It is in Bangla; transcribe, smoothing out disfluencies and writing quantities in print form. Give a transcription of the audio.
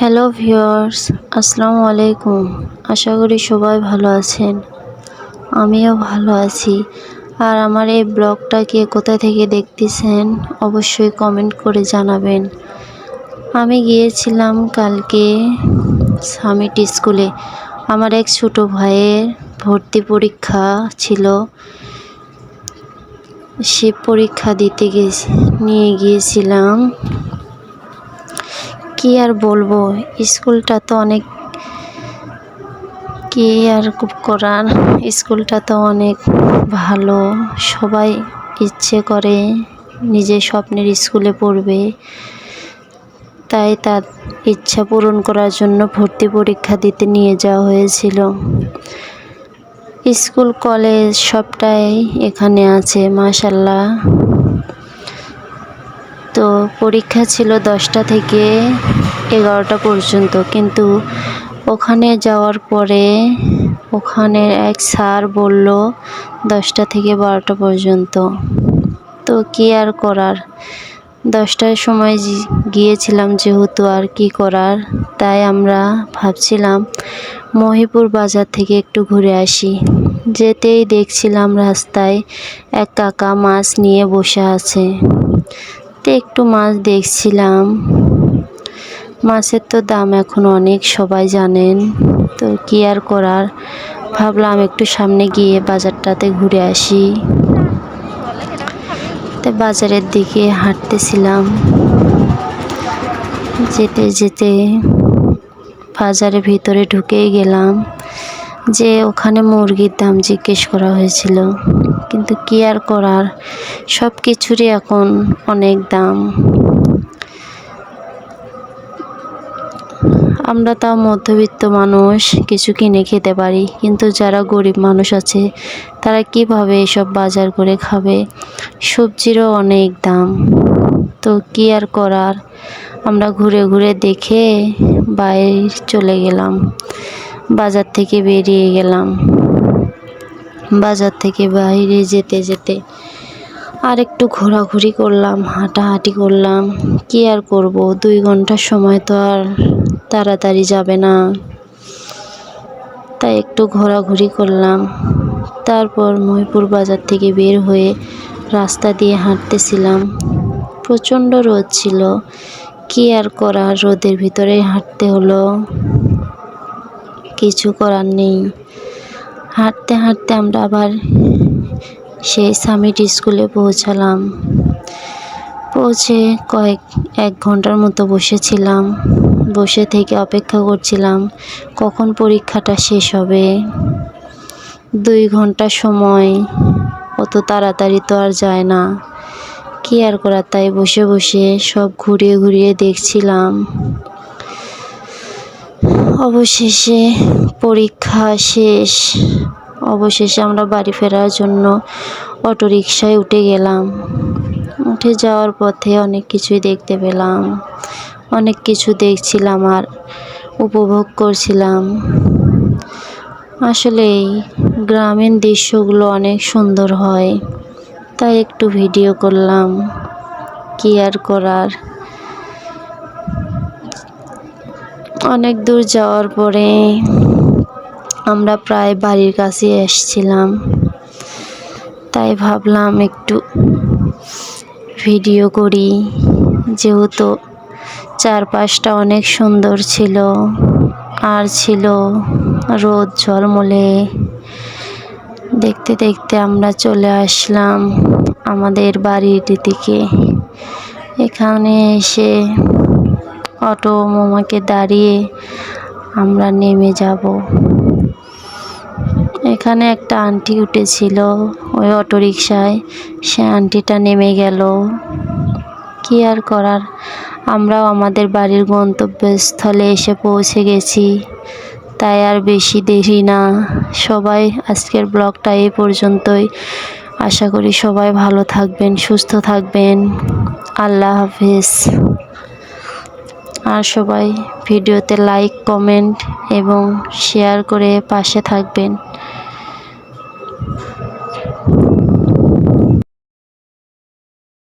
হ্যালো ভিউয়ার্স, আসসালামু আলাইকুম। আশা করি সবাই ভালো আছেন। আমিও ভালো আছি। আর আমার এই ব্লগটা কে কোথা থেকে দেখতেছেন অবশ্যই কমেন্ট করে জানাবেন। আমি গিয়েছিলাম কালকে সামিট স্কুলে। আমার এক ছোট ভাইয়ের ভর্তি পরীক্ষা ছিল। সে পরীক্ষা দিতে নিয়ে গিয়েছিলাম। কি আর বলবো, স্কুলটা তো অনেক করার, স্কুলটা তো অনেক ভালো। সবাই ইচ্ছে করে নিজের স্বপ্নের স্কুলে পড়বে, তাই তার ইচ্ছা পূরণ করার জন্য ভর্তি পরীক্ষা দিতে নিয়ে যাওয়া হয়েছিল। স্কুল কলেজ সবটাই এখানে আছে মাশাআল্লাহ। তো পরীক্ষা ছিল 10টা থেকে 11টা পর্যন্ত, কিন্তু ওখানে যাওয়ার পরে ওখানে এক স্যার বলল 10টা থেকে 12টা পর্যন্ত। তো কি আর করার, 10টার সময় গিয়েছিলাম যেহেতু, আর কি করার। তাই আমরা ভাবছিলাম মহিপুর বাজার থেকে একটু ঘুরে আসি। যেতেই দেখছিলাম রাস্তায় এক কাকা মাছ নিয়ে বসে আছে। তো একটু মাছ দেখছিলাম। মাছের তো দাম এখন অনেক, সবাই জানেন। তো কি আর করার, ভাবলাম একটু সামনে গিয়ে বাজারটাতে ঘুরে আসি। তো বাজারের দিকে হাঁটতেছিলাম। যেতে যেতে বাজারের ভিতরে ঢুকেই গেলাম, যে ওখানে মুরগির দাম জিজ্ঞেস করা হয়েছিল। কিন্তু কি আর করার, সব কিছুরই এখন অনেক দাম। আমরা তাও মধ্যবিত্ত মানুষ, কিছু কিনে খেতে পারি, কিন্তু যারা গরিব মানুষ আছে তারা কিভাবে এসব বাজার করে খাবে। সবজিরও অনেক দাম। তো কি আর করার, আমরা ঘুরে ঘুরে দেখে বাইরে চলে গেলাম, বাজার থেকে বেরিয়ে গেলাম। বাজার থেকে বাইরে যেতে যেতে আর একটু ঘোরাঘুরি করলাম, হাঁটাহাঁটি করলাম। কি আর করব, 2 ঘন্টার সময় তো আর তাড়াতাড়ি যাবে না, তাই একটু ঘোরাঘুরি করলাম। তারপর মহিপুর বাজার থেকে বের হয়ে রাস্তা দিয়ে হাঁটতেছিলাম। প্রচণ্ড রোদ ছিল, কি আর করার, রোদের ভিতরে হাঁটতে হলো, কিছু করার নেই। হাঁটতে হাঁটতে আমরা আবার সেই সামিট স্কুলে পৌঁছালাম। পৌঁছে এক ঘন্টার মতো বসেছিলাম। বসে থেকে অপেক্ষা করছিলাম কখন পরীক্ষাটা শেষ হবে। 2 ঘন্টা সময়, অত তাড়াতাড়ি তো আর যায় না। কি আর করার, তাই বসে বসে সব ঘুরিয়ে ঘুরিয়ে দেখছিলাম। অবশেষে পরীক্ষা শেষ। অবশেষে আমরা বাড়ি ফেরার জন্য অটোরিকশায় উঠে গেলাম। উঠে যাওয়ার পথে অনেক কিছুই দেখতে পেলাম, অনেক কিছু দেখছিলাম আর উপভোগ করছিলাম। আসলেই গ্রামীণ দৃশ্যগুলো অনেক সুন্দর হয়, তাই একটু ভিডিও করলাম। কি আর করার, অনেক দূর যাওয়ার পরে আমরা প্রায় বাড়ির কাছে এসেছিলাম, তাই ভাবলাম একটু ভিডিও করি। যেহেতু চারপাশটা অনেক সুন্দর ছিল, আর ছিল রোদ ঝলমলে। দেখতে দেখতে আমরা চলে আসলাম আমাদের বাড়ির দিকে। এখানে এসে অটো মামাকে দাঁড়িয়ে আমরা নেমে যাব। এখানে একটা আন্টি উঠেছিল ওই অটোরিকশায়, সে আন্টিটা নেমে গেল। কি আর করার, আমরাও আমাদের বাড়ির গন্তব্যস্থলে এসে পৌঁছে গেছি। তাই আর বেশি দেরি না, সবাই আজকের ব্লগটা এই পর্যন্তই। আশা করি সবাই ভালো থাকবেন, সুস্থ থাকবেন। আল্লাহ হাফেজ। আর সবাই ভিডিওতে লাইক, কমেন্ট এবং শেয়ার করে পাশে থাকবেন।